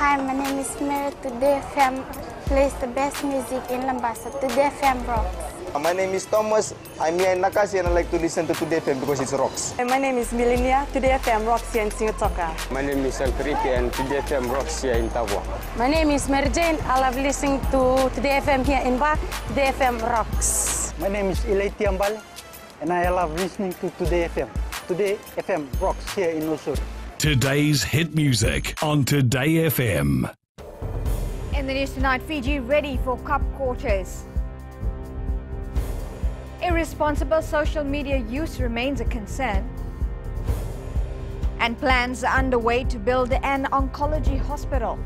Hi, my name is Mary. Today FM plays the best music in Lambasa. Today FM rocks. My name is Thomas. I'm here in Nakasi and I like to listen to Today FM because it rocks. My name is Milenia. Today FM rocks here in Singatoka. My name is Alfriti and Today FM rocks here in Tavua. My name is Mary Jane. I love listening to Today FM here in Ba. Today FM rocks. My name is Ilaiti Ambal and I love listening to Today FM. Today FM rocks here in Osur. Today's hit music on Today FM. In the news tonight, Fiji ready for Cup quarters. Irresponsible social media use remains a concern. And plans are underway to build an oncology hospital.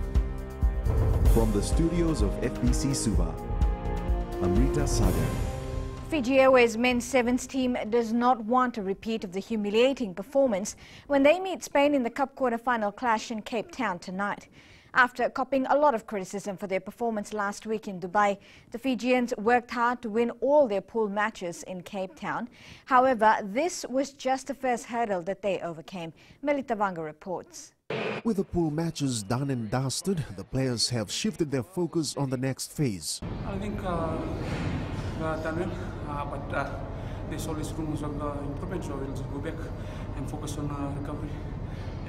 From the studios of FBC Suva, Amrita Sagar. Fiji Airways men's sevens team does not want a repeat of the humiliating performance when they meet Spain in the Cup quarter-final clash in Cape Town tonight. After copping a lot of criticism for their performance last week in Dubai, the Fijians worked hard to win all their pool matches in Cape Town. However, this was just the first hurdle that they overcame. Melita Vanga reports. With the pool matches done and dusted, the players have shifted their focus on the next phase. I think we are done well, but there's always room for improvement, so we'll just go back and focus on recovery,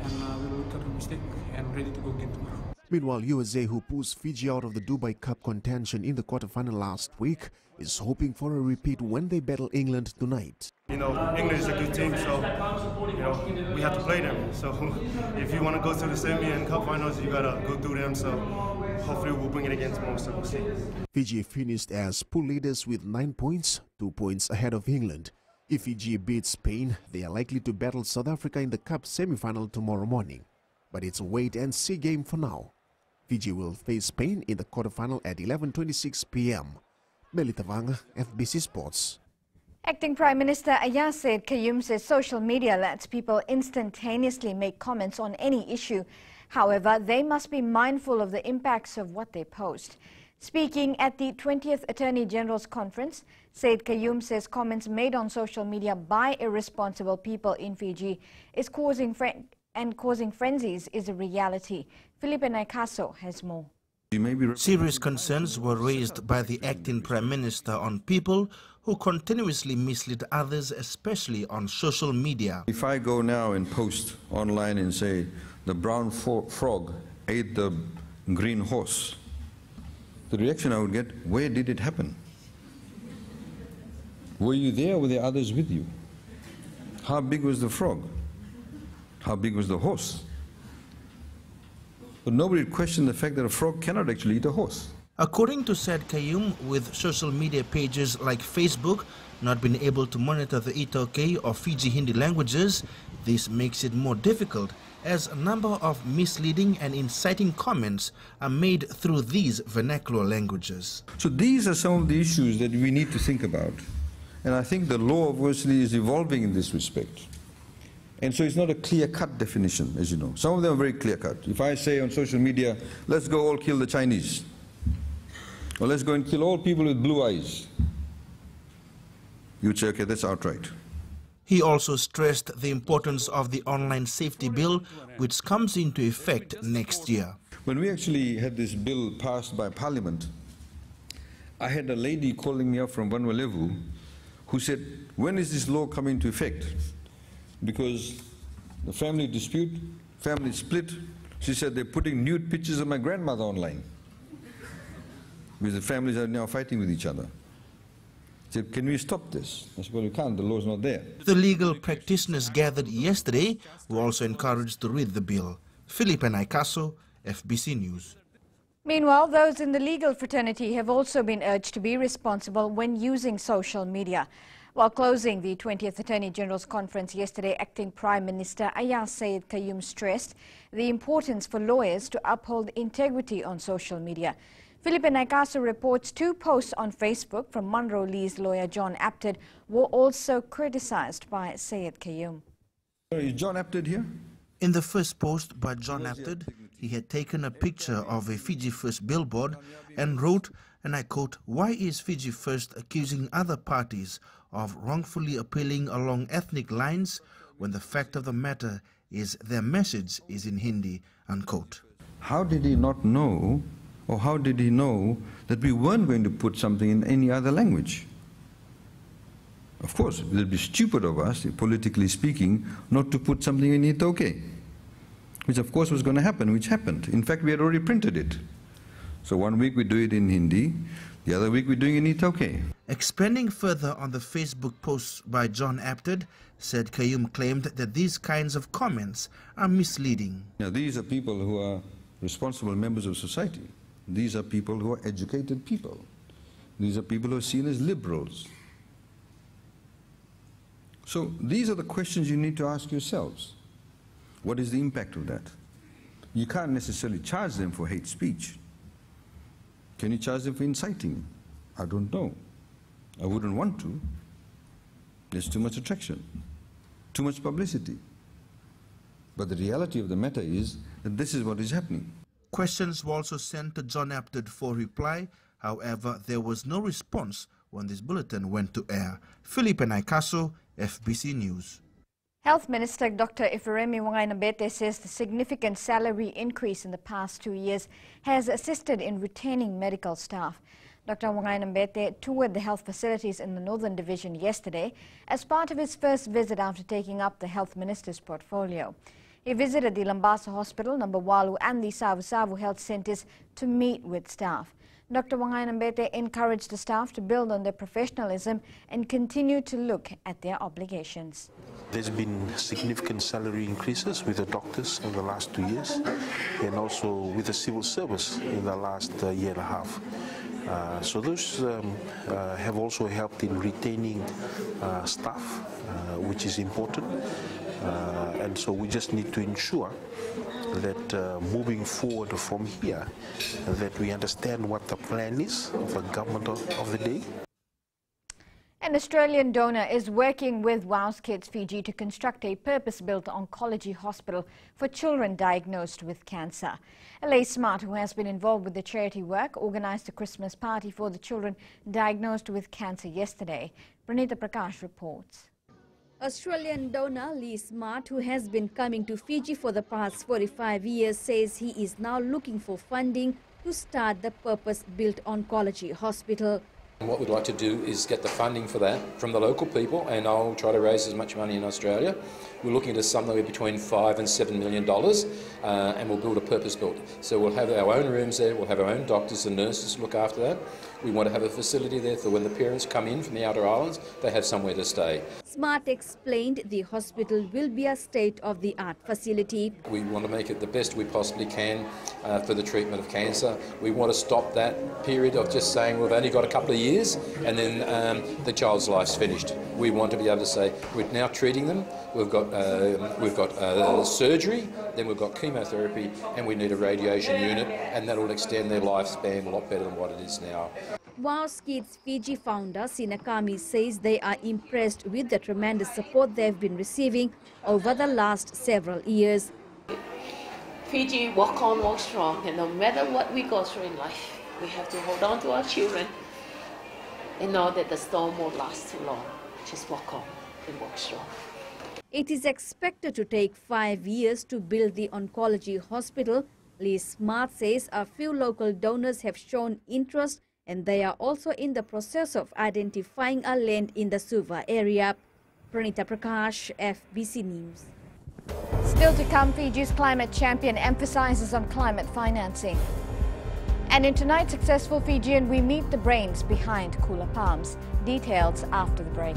and we'll look at the mistake and ready to go again tomorrow. Meanwhile, USA, who pushed Fiji out of the Dubai Cup contention in the quarterfinal last week, is hoping for a repeat when they battle England tonight. You know, England is a good team, so you know we have to play them. So if you want to go to the semi and cup finals, you gotta go through them. So hopefully we'll bring it again tomorrow. So we'll see. Fiji finished as pool leaders with 9 points, 2 points ahead of England. If Fiji beats Spain, they are likely to battle South Africa in the Cup semi-final tomorrow morning. But it's a wait-and-see game for now. Fiji will face Spain in the quarterfinal at 11:26 p.m. Melita Vanga, FBC Sports. Acting Prime Minister Ayah Said Kayum says social media lets people instantaneously make comments on any issue. However, they must be mindful of the impacts of what they post. Speaking at the 20th Attorney General's Conference, Said Kayum says comments made on social media by irresponsible people in Fiji is causing frenzies is a reality. Felipe Naikaso has more. Serious concerns were raised by the acting Prime Minister on people who continuously mislead others, especially on social media. If I go now and post online and say the brown frog ate the green horse, the reaction I would get, where did it happen? Were you there or were there others with you? How big was the frog? How big was the horse? But nobody questioned the fact that a frog cannot actually eat a horse. According to Said Kayum, with social media pages like Facebook not being able to monitor the Itoke or Fiji Hindi languages, this makes it more difficult as a number of misleading and inciting comments are made through these vernacular languages. So these are some of the issues that we need to think about. And I think the law obviously is evolving in this respect. And so it's not a clear-cut definition, as you know. Some of them are very clear-cut. If I say on social media, let's go all kill the Chinese, or let's go and kill all people with blue eyes, you'd say, okay, that's outright. He also stressed the importance of the online safety bill, which comes into effect next year. When we actually had this bill passed by Parliament, I had a lady calling me up from Vanuatu who said, when is this law coming into effect? Because the family dispute, family split. She said they're putting nude pictures of my grandmother online because the families are now fighting with each other. She said, can we stop this? I said, well, you can't, the law's not there. The legal practitioners gathered yesterday were also encouraged to read the bill. Felipe Naikaso, FBC News. Meanwhile, those in the legal fraternity have also been urged to be responsible when using social media. While closing the 20th Attorney General's Conference yesterday, Acting Prime Minister Ayah Said Kayum stressed the importance for lawyers to uphold integrity on social media. Felipe Naikaso reports 2 posts on Facebook from Munro Lee's lawyer John Apted were also criticized by Said Kayum. Is John Apted here? In the first post by John Apted, he had taken a picture of a Fiji First billboard and wrote, and I quote, "Why is Fiji First accusing other parties of wrongfully appealing along ethnic lines when the fact of the matter is their message is in Hindi," unquote. how did he not know, or how did he know that we weren't going to put something in any other language? Of course, it would be stupid of us, politically speaking, not to put something in Itoke, which of course was going to happen, which happened. In fact, we had already printed it. So one week we do it in Hindi, the other week we're doing it in Itoke. Expanding further on the Facebook posts by John Apted, said Kayum claimed that these kinds of comments are misleading. Now, these are people who are responsible members of society. These are people who are educated people. These are people who are seen as liberals. So these are the questions you need to ask yourselves. What is the impact of that? You can't necessarily charge them for hate speech. Can you charge them for inciting? I don't know. I wouldn't want to. There's too much attraction, too much publicity. But the reality of the matter is that this is what is happening. Questions were also sent to John Apted for reply. However, there was no response when this bulletin went to air. Philippe Naikaso, FBC News. Health Minister Dr. Ifiremi Wangainambete says the significant salary increase in the past 2 years has assisted in retaining medical staff. Dr. Wangainambete toured the health facilities in the Northern Division yesterday as part of his first visit after taking up the Health Minister's portfolio. He visited the Lambasa Hospital, Nambawalu and the Savu Health Centres to meet with staff. Dr. Wangainambete encouraged the staff to build on their professionalism and continue to look at their obligations. There's been significant salary increases with the doctors in the last 2 years and also with the civil service in the last year and a half. So those have also helped in retaining staff, which is important. And so we just need to ensure that moving forward from here, that we understand what the plan is of the government of the day. An Australian donor is working with WOW's Kids Fiji to construct a purpose-built oncology hospital for children diagnosed with cancer. Elise Smart, who has been involved with the charity work, organised a Christmas party for the children diagnosed with cancer yesterday. Pranita Prakash reports. Australian donor Lee Smart, who has been coming to Fiji for the past 45 years, says he is now looking for funding to start the purpose-built oncology hospital. What we'd like to do is get the funding for that from the local people, and I'll try to raise as much money in Australia. We're looking at somewhere between $5 and $7 million, and we'll build a purpose-built. So we'll have our own rooms there, we'll have our own doctors and nurses look after that. We want to have a facility there for when the parents come in from the outer islands, they have somewhere to stay. Smart explained the hospital will be a state-of-the-art facility. We want to make it the best we possibly can for the treatment of cancer. We want to stop that period of just saying we've only got a couple of years and then the child's life's finished. We want to be able to say we're now treating them, we've got surgery, then we've got chemotherapy, and we need a radiation unit, and that will extend their lifespan a lot better than what it is now. WOW's Kids Fiji founder Sinakami says they are impressed with the tremendous support they've been receiving over the last several years. Fiji walk on, walk strong, and no matter what we go through in life, we have to hold on to our children and know that the storm won't last too long. Just walk on and walk strong. It is expected to take 5 years to build the oncology hospital. Lee Smart says a few local donors have shown interest, and they are also in the process of identifying a land in the Suva area. Pranita Prakash, FBC News. Still to come, Fiji's climate champion emphasizes on climate financing. And in tonight's Successful Fijian, we meet the brains behind Kula Palms. Details after the break.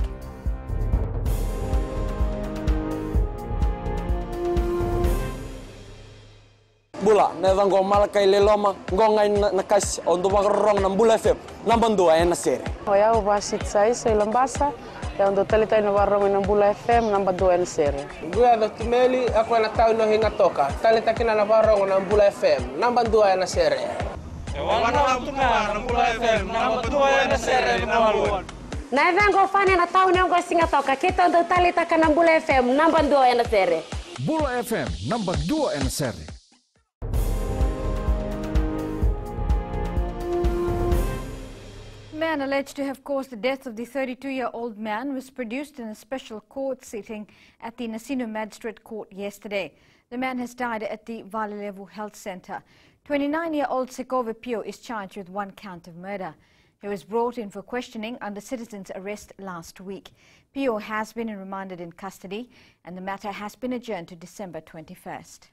Bula, neva ngo malakai leloma, ngo ngai nakas ondo bagrong ng Bula FM, nambang 2 na sere. Hoya ubasit sai sa Lambasa, ya ondo talita na barong ng Bula FM, nambang 2 na sere. Gua do tumeli ako na tao no hinga toka, talita kina na barong ng Bula FM, nambang 2 na sere. Wana tunga ng Bula FM, nambang 2 na sere nawaluan. Neva ngo fane na tao no singa toka, kita ondo talita ka ng Bula FM, nambang 2 na sere. Bula FM, nambang 2 na sere. A man alleged to have caused the death of the 32-year-old man was produced in a special court sitting at the Nasinu Magistrate Court yesterday. The man has died at the Valilevu Health Center. 29-year-old Sekove Pio is charged with 1 count of murder. He was brought in for questioning under citizen's arrest last week. Pio has been remanded in custody and the matter has been adjourned to December 21st.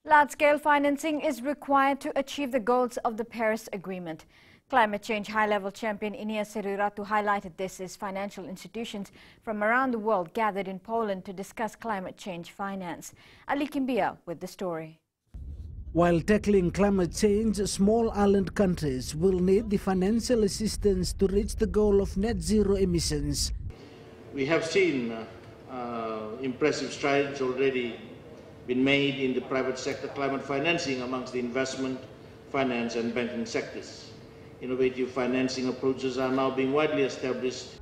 Large-scale financing is required to achieve the goals of the Paris Agreement. Climate change high-level champion Inia Seriratu highlighted this as financial institutions from around the world gathered in Poland to discuss climate change finance. Ali Kimbia with the story. While tackling climate change, small island countries will need the financial assistance to reach the goal of net zero emissions. We have seen impressive strides already been made in the private sector climate financing amongst the investment, finance and banking sectors. Innovative financing approaches are now being widely established.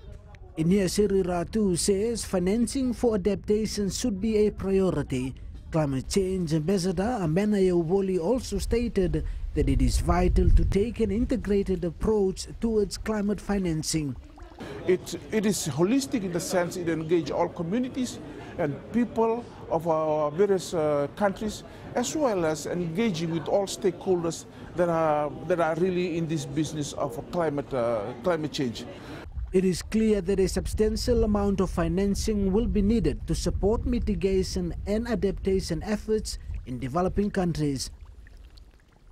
Inia Seriratu says financing for adaptation should be a priority. Climate change ambassador Amena Yeuboli also stated that it is vital to take an integrated approach towards climate financing. It is holistic in the sense it engages all communities and people of our various countries, as well as engaging with all stakeholders that are really in this business of climate change. It is clear that a substantial amount of financing will be needed to support mitigation and adaptation efforts in developing countries.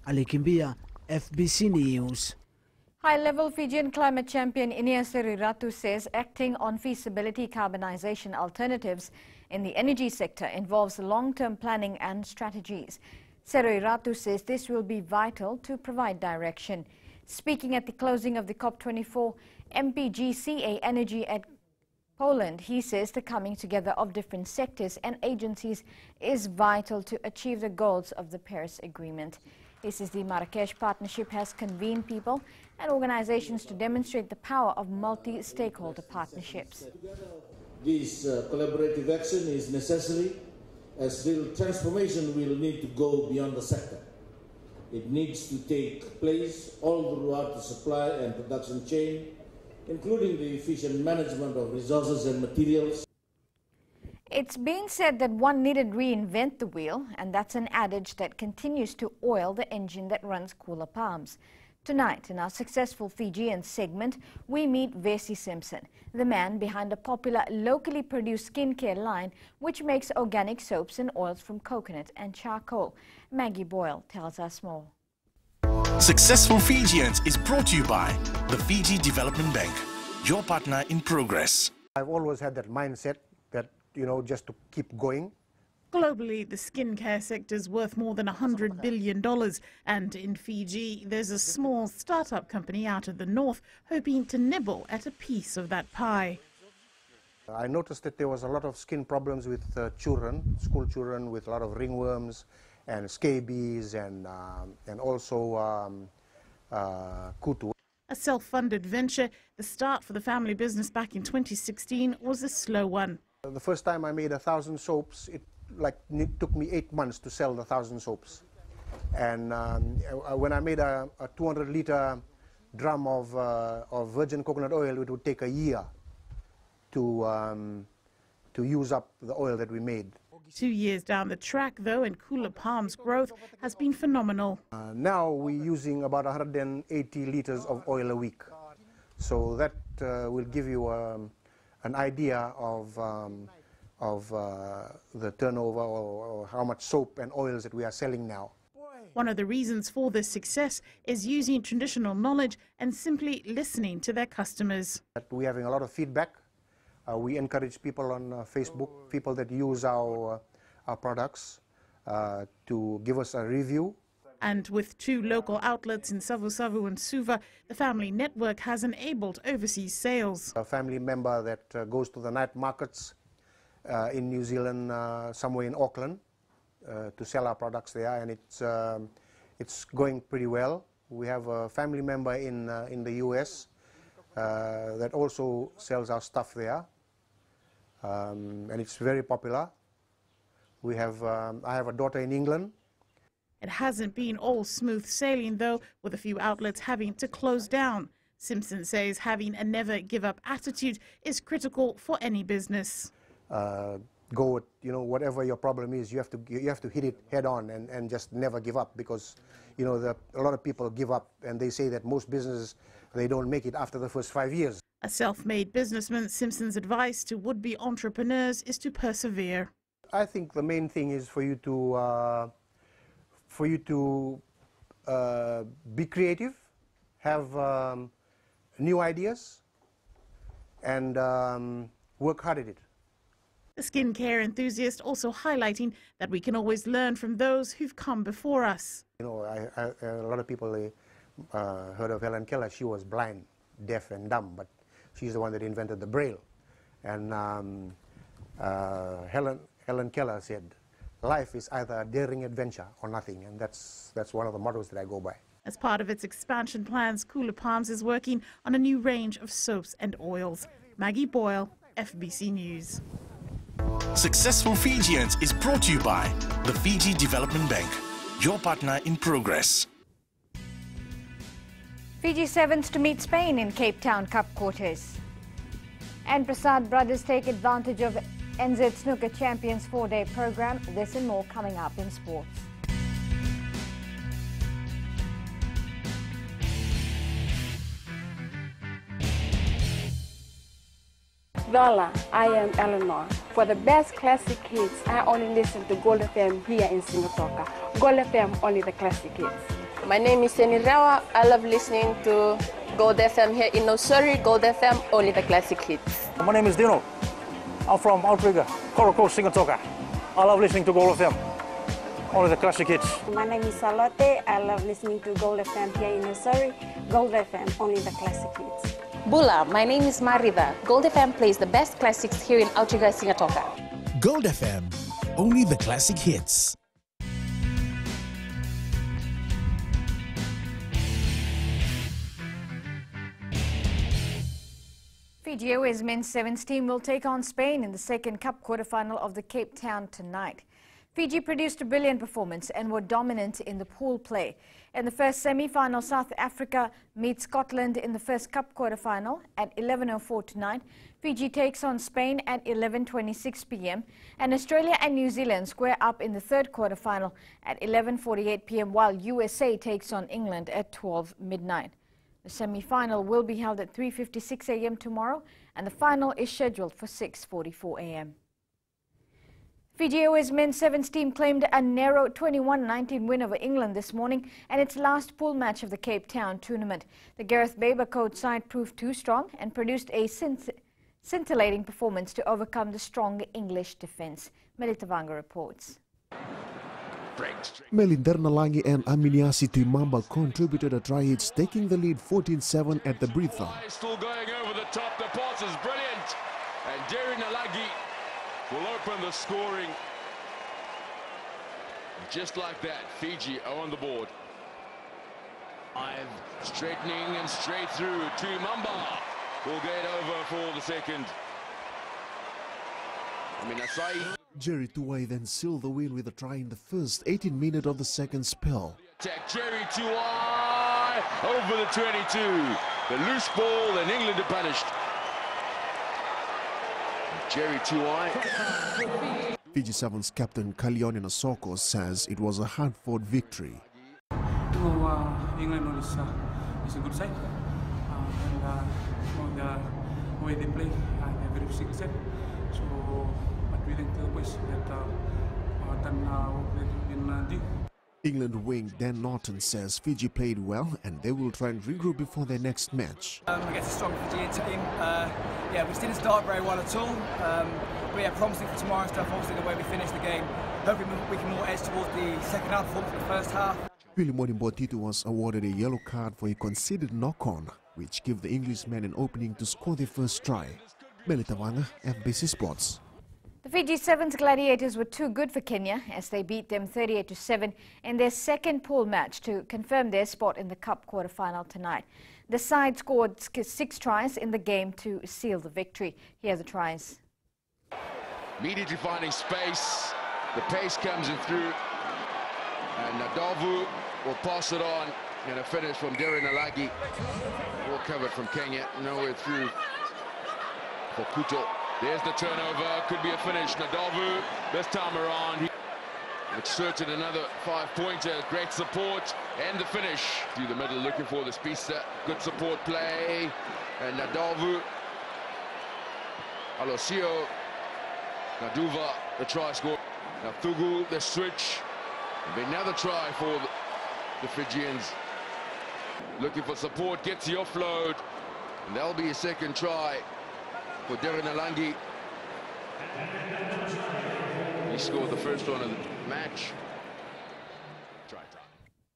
Ali Kimbia, FBC News. High-level Fijian climate champion Inia Seriratu says acting on feasibility carbonization alternatives in the energy sector involves long-term planning and strategies. Seriratu says this will be vital to provide direction. Speaking at the closing of the COP24 MPGCA Energy at Poland, he says the coming together of different sectors and agencies is vital to achieve the goals of the Paris Agreement. He says the Marrakesh Partnership has convened people and organizations to demonstrate the power of multi-stakeholder partnerships. This collaborative action is necessary as real transformation will need to go beyond the sector. It needs to take place all throughout the supply and production chain, including the efficient management of resources and materials. It's been said that one needn't reinvent the wheel, and that's an adage that continues to oil the engine that runs Kula Palms. Tonight, in our successful Fijian segment, we meet Vesi Simpson, the man behind a popular locally produced skincare line which makes organic soaps and oils from coconut and charcoal. Maggie Boyle tells us more. Successful Fijians is brought to you by the Fiji Development Bank, your partner in progress. I've always had that mindset that, just to keep going. Globally, the skincare sector is worth more than $100 billion. And in Fiji, there's a small startup company out of the north hoping to nibble at a piece of that pie. I noticed that there was a lot of skin problems with children, school children, with a lot of ringworms and scabies and also kutu. A self-funded venture, the start for the family business back in 2016 was a slow one. The first time I made 1,000 soaps, it took me 8 months to sell the 1,000 soaps. And when I made a 200-liter drum of virgin coconut oil, it would take a year to use up the oil that we made. 2 years down the track, though, and Kula Palms' growth has been phenomenal. Now we're using about 180 liters of oil a week. So that will give you an idea of the turnover or how much soap and oils that we are selling now. One of the reasons for this success is using traditional knowledge and simply listening to their customers. We're having a lot of feedback. We encourage people on Facebook, people that use our products, to give us a review. And with 2 local outlets in Savu and Suva, the family network has enabled overseas sales. A family member that goes to the night markets in New Zealand, somewhere in Auckland, to sell our products there, and it's going pretty well. We have a family member in the US that also sells our stuff there, and it's very popular. We have I have a daughter in England. It hasn't been all smooth sailing, though, with a few outlets having to close down. Simpson says having a never-give-up attitude is critical for any business. go with, whatever your problem is, you have to hit it head on and just never give up, because a lot of people give up, and they say that most businesses, they don't make it after the first 5 years. A self-made businessman, Simpson's advice to would-be entrepreneurs is to persevere. I think the main thing is for you to be creative, have new ideas, and work hard at it. The skincare enthusiast also highlighting that we can always learn from those who've come before us. A lot of people heard of Helen Keller. She was blind, deaf, and dumb, but she's the one that invented the Braille. And Helen Keller said, "Life is either a daring adventure or nothing," and that's one of the mottos that I go by. As part of its expansion plans, Kula Palms is working on a new range of soaps and oils. Maggie Boyle, FBC News. Successful Fijians is brought to you by the Fiji Development Bank, your partner in progress. Fiji Sevens to meet Spain in Cape Town Cup quarters. And Prasad brothers take advantage of NZ Snooker Champions 4-day program. This and more coming up in sports. Voila, I am Eleanor. For the best classic hits, I only listen to Gold FM here in Singapore. Gold FM, only the classic hits. My name is Seni Rawa. I love listening to Gold FM here in Nosuri. Gold FM, only the classic hits. My name is Dino. I'm from Outrigger, Coral Coast, Singapore. I love listening to Gold FM, only the classic hits. My name is Salote. I love listening to Gold FM here in Nosuri. Gold FM, only the classic hits. Bula, my name is Marida. Gold FM plays the best classics here in Outrigger, Singapore. Gold FM, only the classic hits. Fiji Airways men's sevens team will take on Spain in the second cup quarterfinal of the Cape Town tonight. Fiji produced a brilliant performance and were dominant in the pool play. In the first semi-final, South Africa meets Scotland in the first cup quarterfinal at 11:04 tonight. Fiji takes on Spain at 11:26 p.m. and Australia and New Zealand square up in the third quarterfinal at 11:48 p.m. while USA takes on England at 12 midnight. The semi-final will be held at 3:56 a.m. tomorrow and the final is scheduled for 6:44 a.m. Fiji Airways men's sevens team claimed a narrow 21-19 win over England this morning and its last pool match of the Cape Town tournament. The Gareth Baber coach side proved too strong and produced a scintillating performance to overcome the strong English defence. Melitavanga reports. Melinda Nalangi and Aminiasi Tuimamba contributed a try each, taking the lead 14-7 at the breather. Still going over the top, the pass is brilliant, and Jerry Nalagi will open the scoring. Just like that, Fiji are on the board. Straightening and straight through. Tuimamba will get over for the second. Jerry Tuai then sealed the win with a try in the first 18 minutes of the second spell. Attack Jerry Tuai over the 22. The loose ball and England are punished. Jerry Tuai. Fiji Sevens captain Kalione Nasoko says it was a hard-fought victory. England is a good side, and the way they play, they're very physical set. So, but we think the boys that done what they've been doing. England wing Dan Norton says Fiji played well and they will try and regroup before their next match. Against a strong Fijian team, yeah, we didn't start very well at all. But yeah, promising for tomorrow's stuff, obviously the way we finish the game. Hoping we can more edge towards the second half performance of the first half. Willie Modimbotito was awarded a yellow card for a conceded knock-on, which gave the Englishman an opening to score their first try. Melitavanga, FBC Sports. The Fiji Sevens Gladiators were too good for Kenya as they beat them 38-7 in their second pool match to confirm their spot in the Cup quarterfinal tonight. The side scored 6 tries in the game to seal the victory. Here are the tries. Immediately finding space, the pace comes in through, and Nadavu will pass it on, and a finish from Darren Alagi. All covered from Kenya, nowhere through for Kuto. There's the turnover, could be a finish. Nadavu, this time around, he exerted another 5-pointer. Great support, and the finish. Through the middle, looking for the Spisa. Good support play. And Nadavu, Alosio, Naduva, the try score. Now Thugu, the switch. Another try for the Fijians. Looking for support, gets the offload. And that'll be a second try for Darren Alangi. He scored the first one of the match.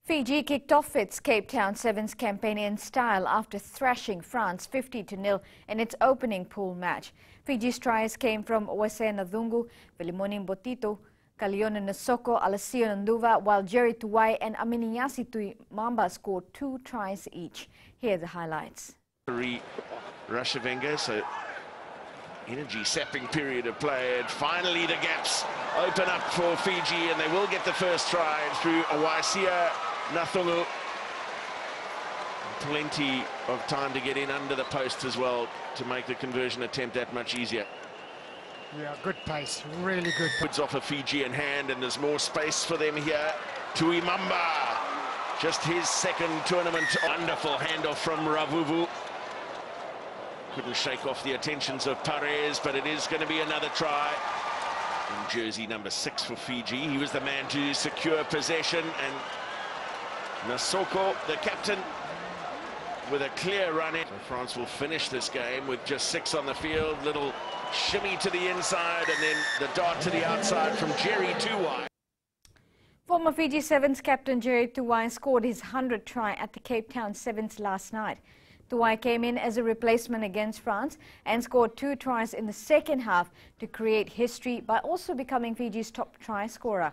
Fiji kicked off its Cape Town Sevens campaign in style after thrashing France 50-0 in its opening pool match. Fiji's tries came from Wesena Dhungu, Velimoni Mbotito, Kaliona Nasoko, Alessio Nduva, while Jerry Tuwai and Aminiyasi Tuimamba scored 2 tries each. Here are the highlights. Rashavenga, so energy-sapping period of play, and finally the gaps open up for Fiji, and they will get the first try through Awaisia Nathungu. Plenty of time to get in under the post as well to make the conversion attempt that much easier. Yeah, good pace, really good. Puts off a Fijian hand, and there's more space for them here. Tuimamba, just his second tournament. Wonderful handoff from Ravuvu. Couldn't shake off the attentions of Perez, but it is going to be another try. In jersey number 6 for Fiji, he was the man to secure possession, and Nasoko, the captain, with a clear run in. So France will finish this game with just 6 on the field. Little shimmy to the inside, and then the dart to the outside from Jerry Tuwai. Former Fiji Sevens captain Jerry Tuwai scored his 100th try at the Cape Town Sevens last night. Tuwai came in as a replacement against France and scored 2 tries in the second half to create history by also becoming Fiji's top try scorer.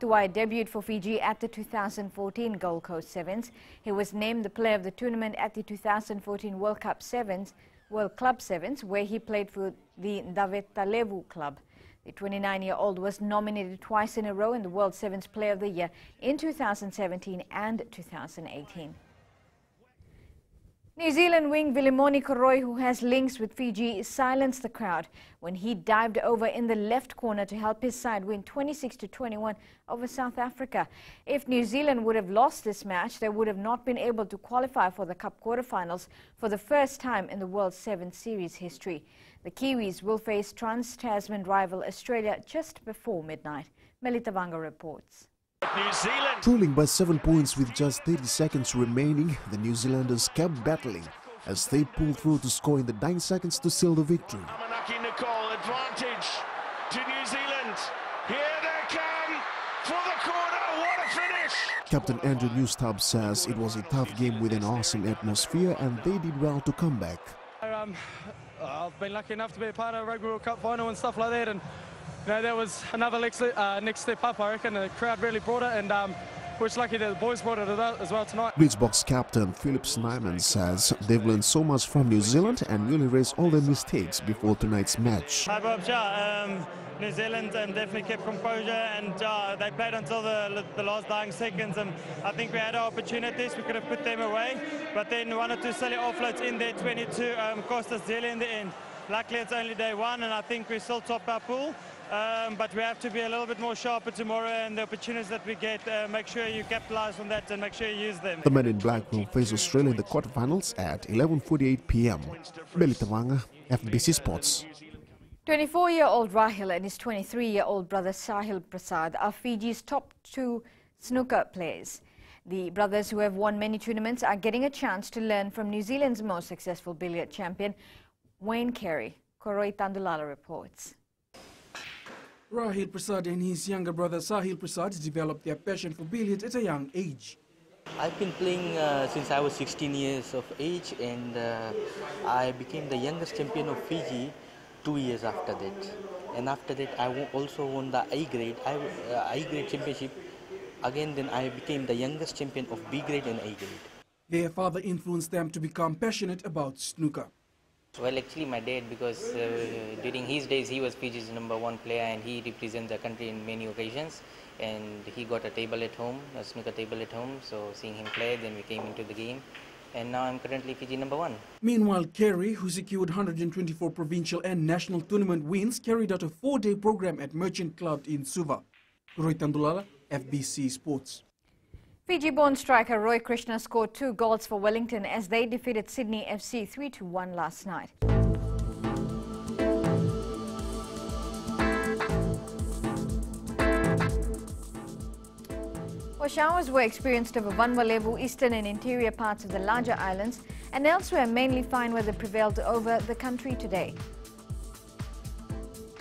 Tuwai debuted for Fiji at the 2014 Gold Coast Sevens. He was named the player of the tournament at the 2014 World Club Sevens, where he played for the Ndavetalevu club. The 29-year-old was nominated twice in a row in the World Sevens Player of the Year in 2017 and 2018. New Zealand wing Vilimoni Koroi, who has links with Fiji, silenced the crowd when he dived over in the left corner to help his side win 26-21 over South Africa. If New Zealand would have lost this match, they would have not been able to qualify for the Cup quarterfinals for the first time in the World Sevens Series history. The Kiwis will face Trans-Tasman rival Australia just before midnight. Melita Vanga reports. New Zealand. Trailing by 7 points with just 30 seconds remaining, the New Zealanders kept battling as they pulled through to score in the 9 seconds to seal the victory. Amanaki Nicole, advantage to New Zealand. Here they come for the corner. What a finish! Captain Andrew Newstab says it was a tough game with an awesome atmosphere, and they did well to come back. I've been lucky enough to be a part of a Rugby World Cup final and stuff like that, and that was another next step up, I reckon. The crowd really brought it, and we're just lucky that the boys brought it as well tonight. Bridgebox captain Philip Snyman says they've learned so much from New Zealand and will erase all their mistakes before tonight's match. Hi Bob, New Zealand definitely kept composure, and they played until the last dying seconds, and I think we had our opportunities. We could have put them away, but then 1 or 2 silly offloads in there, 22, cost us dearly in the end. Luckily it's only day 1, and I think we still top our pool. But we have to be a little bit more sharper tomorrow, and the opportunities that we get, make sure you capitalize on that and make sure you use them. The men in black will face Australia in the quarterfinals at 11:48 p.m. Melita Vanga, FBC Sports. 24-year-old Rahil and his 23-year-old brother Sahil Prasad are Fiji's top 2 snooker players. The brothers, who have won many tournaments, are getting a chance to learn from New Zealand's most successful billiard champion, Wayne Carey. Koroi Tandulala reports. Rahil Prasad and his younger brother Sahil Prasad developed their passion for billiards at a young age. I've been playing since I was 16 years of age, and I became the youngest champion of Fiji 2 years after that. And after that, I also won the A grade championship. Again, then I became the youngest champion of B grade and A grade. Their father influenced them to become passionate about snooker. Well, actually my dad, because during his days he was Fiji's #1 player, and he represents the country in many occasions, and he got a table at home, a snooker table at home, so seeing him play, then we came into the game, and now I'm currently Fiji #1. Meanwhile, Kerry, who secured 124 provincial and national tournament wins, carried out a 4-day program at Merchant Club in Suva. Roy Tandulala, FBC Sports. Fiji-born striker Roy Krishna scored 2 goals for Wellington as they defeated Sydney FC 3-1 last night. Well, showers were experienced over Vanvalevu, eastern and interior parts of the larger islands, and elsewhere mainly fine weather prevailed over the country today.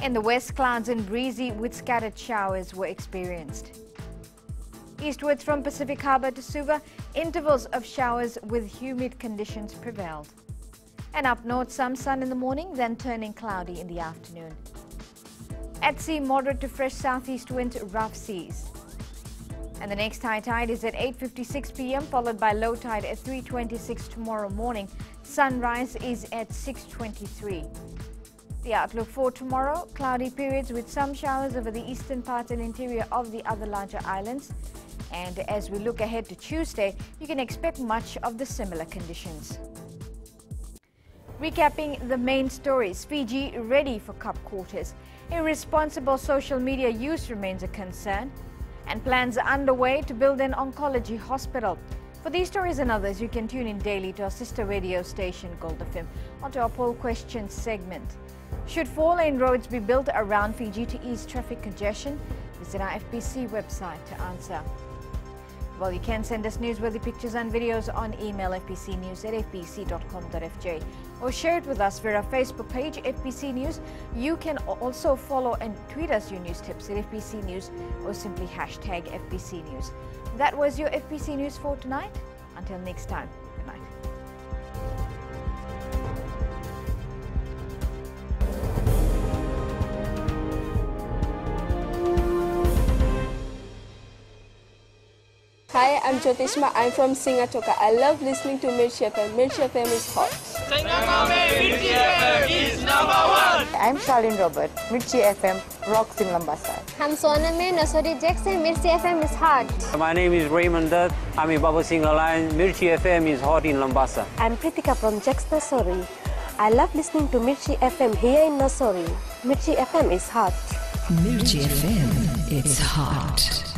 In the west, clouds and breezy with scattered showers were experienced. Eastwards from Pacific Harbour to Suva, intervals of showers with humid conditions prevailed. And up north, some sun in the morning, then turning cloudy in the afternoon. At sea, moderate to fresh southeast winds, rough seas. And the next high tide is at 8:56 p.m, followed by low tide at 3:26 tomorrow morning. Sunrise is at 6:23. The outlook for tomorrow, cloudy periods with some showers over the eastern part and interior of the other larger islands. And as we look ahead to Tuesday, you can expect much of the similar conditions. Recapping the main stories, Fiji ready for Cup quarters. Irresponsible social media use remains a concern. And plans are underway to build an oncology hospital. For these stories and others, you can tune in daily to our sister radio station, Gold FM, onto our poll questions segment. Should 4-lane roads be built around Fiji to ease traffic congestion? Visit our FBC website to answer. Well, you can send us newsworthy pictures and videos on email fbcnews@fbc.com.fj or share it with us via our Facebook page, FBC News. You can also follow and tweet us your news tips at FBC News or simply hashtag FBC News. That was your FBC News for tonight. Until next time, good night. Hi, I'm Jyotishma. I'm from Singatoka. I love listening to Mirchi FM. Mirchi FM is hot. Mirchi FM is #1. I'm Charlene Robert. Mirchi FM rocks in Lambasa. I'm Soname Nasori Jackson. Mirchi FM is hot. My name is Raymond Dutt. I'm in Baba Singh Alliance. Mirchi FM is hot in Lambasa. I'm Pritika from Jax Nasori. I love listening to Mirchi FM here in Nasori. Mirchi FM is hot. Mirchi FM, it's hot.